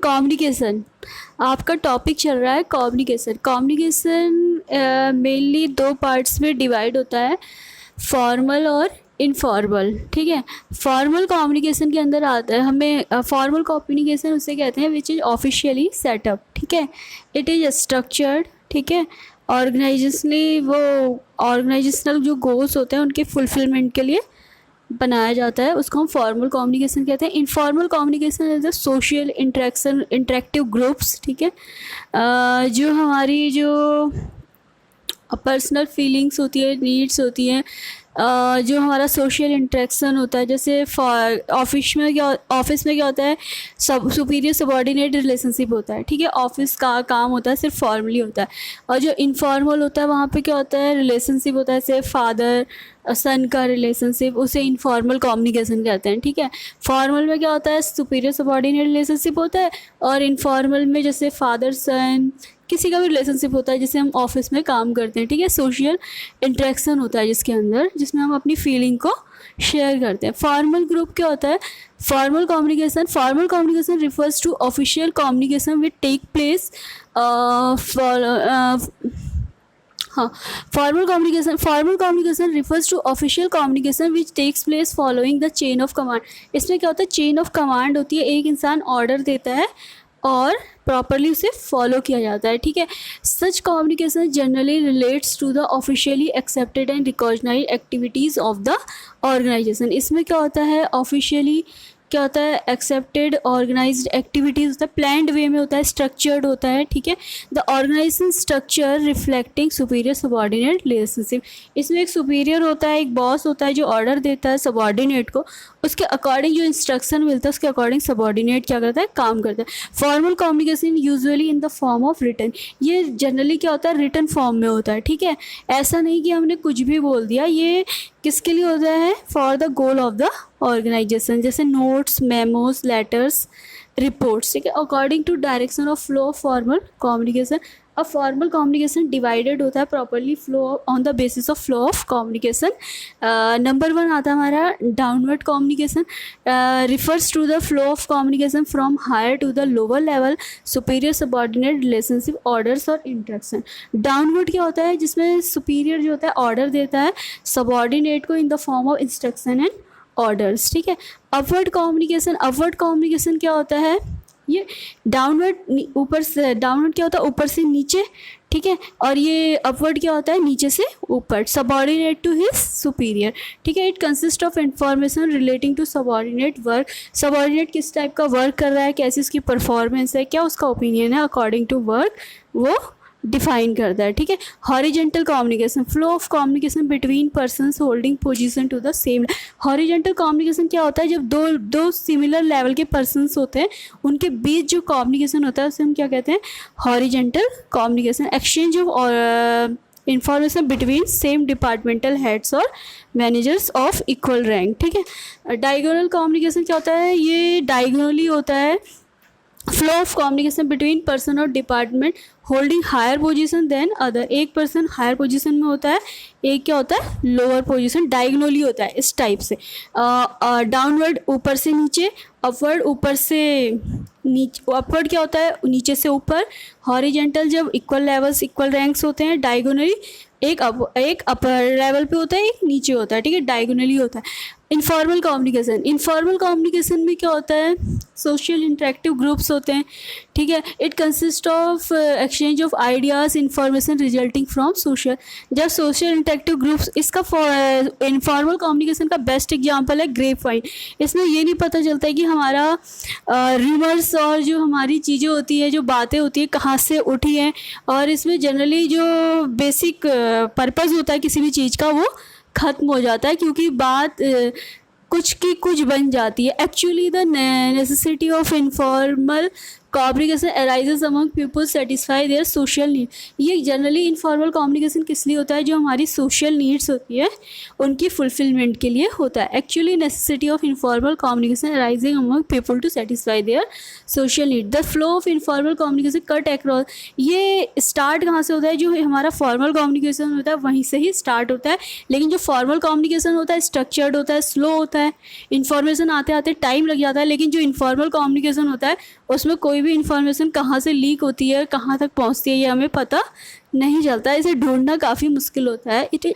Communication, आपका topic चल रहा है कम्युनिकेशन। कम्युनिकेशन मेनली दो पार्ट्स में डिवाइड होता है, फॉर्मल और इनफॉर्मल। ठीक है, फॉर्मल कम्युनिकेशन के अंदर आता है, हमें फॉर्मल कम्युनिकेशन उसे कहते हैं विच इज़ ऑफिशियली सेटअप। ठीक है, इट इज़ स्ट्रक्चर्ड। ठीक है, ऑर्गेनाइजेशनली वो ऑर्गेनाइजेशनल जो गोल्स होते हैं उनके फुलफिलमेंट के लिए बनाया जाता है, उसको हम फॉर्मल कम्युनिकेशन कहते हैं। Informal communication is the social interaction, interactive groups. ठीक है, जो हमारी जो पर्सनल फीलिंग्स होती है, नीड्स होती हैं, जो हमारा सोशल इंटरेक्शन होता है, जैसे ऑफिस में क्या होता है, सब सुपीरियर सबॉर्डिनेट रिलेशनशिप होता है। ठीक है, ऑफिस का काम होता है सिर्फ फॉर्मली होता है। और जो इनफॉर्मल होता है वहाँ पे क्या होता है, रिलेशनशिप होता है, सिर्फ फादर सन का रिलेशनशिप, उसे इनफॉर्मल कम्युनिकेशन कहते हैं। ठीक है, फॉर्मल में क्या होता है, सुपीरियर सबॉर्डिनेट रिलेशनशिप होता है, और इनफॉर्मल में जैसे फादर सन किसी का भी रिलेशनशिप होता है, जैसे हम ऑफिस में काम करते हैं। ठीक है, सोशल इंटरेक्शन होता है जिसके अंदर, जिसमें हम अपनी फीलिंग को शेयर करते हैं। फॉर्मल ग्रुप क्या होता है, formal communication refers to official communication which take place formal communication refers to official communication which takes place following the chain of command. इसमें क्या होता है, चेन ऑफ कमांड होती है, एक इंसान ऑर्डर देता है और प्रॉपरली उसे फॉलो किया जाता है। ठीक है, such communication generally relates to the officially accepted and recognise activities of the organisation. इसमें क्या होता है, ऑफिशियली क्या होता है, एक्सेप्टेड ऑर्गेनाइज्ड एक्टिविटीज़ होता है, प्लान्ड वे में होता है, स्ट्रक्चर्ड होता है। ठीक है, the organisation structure reflecting superior subordinate relationship. इसमें एक सुपीरियर होता है, एक बॉस होता है जो ऑर्डर देता है सबॉर्डिनेट को, उसके अकॉर्डिंग जो इंस्ट्रक्शन मिलता है उसके अकॉर्डिंग सबॉर्डिनेट क्या करता है, काम करता है। Formal communication usually in the form of written, ये जनरली क्या होता है, रिटन फॉर्म में होता है। ठीक है, ऐसा नहीं कि हमने कुछ भी बोल दिया, ये किसके लिए होता है, for the goal of the organisation, जैसे नोट्स, मेमोज, लेटर्स, रिपोर्ट्स। ठीक है, according to direction of flow of formal communication. अब फॉर्मल कम्युनिकेशन डिवाइडेड होता है properly flow on the basis of flow of communication. Number 1 आता है हमारा downward communication, refers to the flow of communication from higher to the lower level, superior subordinate relationship, orders और interaction. Downward क्या होता है, जिसमें सुपीरियर जो होता है ऑर्डर देता है सबॉर्डिनेट को इन the form of instruction and orders. ठीक है, अपवर्ड कम्युनिकेशन क्या होता है, ये डाउनवर्ड ऊपर से, डाउनवर्ड क्या होता है ऊपर से नीचे। ठीक है, और ये अपवर्ड क्या होता है नीचे से ऊपर, सबॉर्डिनेट टू हिज सुपीरियर। ठीक है, it consist of information relating to subordinate work, subordinate किस टाइप का वर्क कर रहा है, कैसी उसकी परफॉर्मेंस है, क्या उसका ओपिनियन है अकॉर्डिंग टू वर्क, वो डिफाइन करता है। ठीक है, horizontal communication, flow of communication between persons holding position to the same. Horizontal communication क्या होता है, जब दो सिमिलर लेवल के पर्सन्स होते हैं उनके बीच जो कम्युनिकेशन होता है उसे हम क्या कहते हैं, horizontal communication. Exchange of information between same departmental heads और मैनेजर्स ऑफ इक्वल रैंक। ठीक है, डायगोनल कम्युनिकेशन क्या होता है, ये डायगोनली होता है, flow of communication between person और department holding higher position then other. एक पर्सन हायर पोजीशन में होता है, एक क्या होता है लोअर पोजीशन, डायगोनली होता है इस टाइप से। डाउनवर्ड ऊपर से नीचे, अपवर्ड ऊपर से नीचे, अपवर्ड क्या होता है नीचे से ऊपर, हॉरिजेंटल जब इक्वल लेवल्स इक्वल रैंक्स होते हैं, डायगोनली एक अपर लेवल पे होता है, एक नीचे होता है। ठीक है, डायगोनली होता है। इनफॉर्मल कम्युनिकेशन में क्या होता है, सोशल इंटरेक्टिव ग्रुप्स होते हैं। ठीक है, it consist of exchange of ideas, information resulting from social, जब सोशल इंटरेक्टिव ग्रुप्स, इसका इनफॉर्मल कम्युनिकेशन का बेस्ट एग्जांपल है ग्रेप वाइन। इसमें ये नहीं पता चलता है कि हमारा रूमर्स और जो हमारी चीज़ें होती है, जो बातें होती है, कहाँ से उठी हैं, और इसमें जनरली जो बेसिक पर्पज़ होता है किसी भी चीज़ का वो ख़त्म हो जाता है, क्योंकि बात कुछ की कुछ बन जाती है। Actually the necessity of informal communication arises among people satisfy their social need. ये जनरली इनफॉर्मल कम्युनिकेशन किस लिए होता है, जो हमारी सोशल नीड्स होती है उनकी फुलफिलमेंट के लिए होता है। Actually necessity of informal communication arising among people to satisfy their social need. The flow of informal communication cut across, ये स्टार्ट कहाँ से होता है, जो हमारा फॉर्मल कम्युनिकेशन होता है वहीं से ही स्टार्ट होता है। लेकिन जो फॉर्मल कम्युनिकेशन होता है स्ट्रक्चर्ड होता है, स्लो होता है, इन्फॉर्मेशन आते आते टाइम लग जाता है। लेकिन जो इनफॉर्मल कम्युनिकेशन होता है उसमें कोई कोई भी इंफॉर्मेशन कहाँ से लीक होती है, कहाँ तक पहुँचती है, ये हमें पता नहीं चलता है। इसे ढूंढना काफ़ी मुश्किल होता है। इट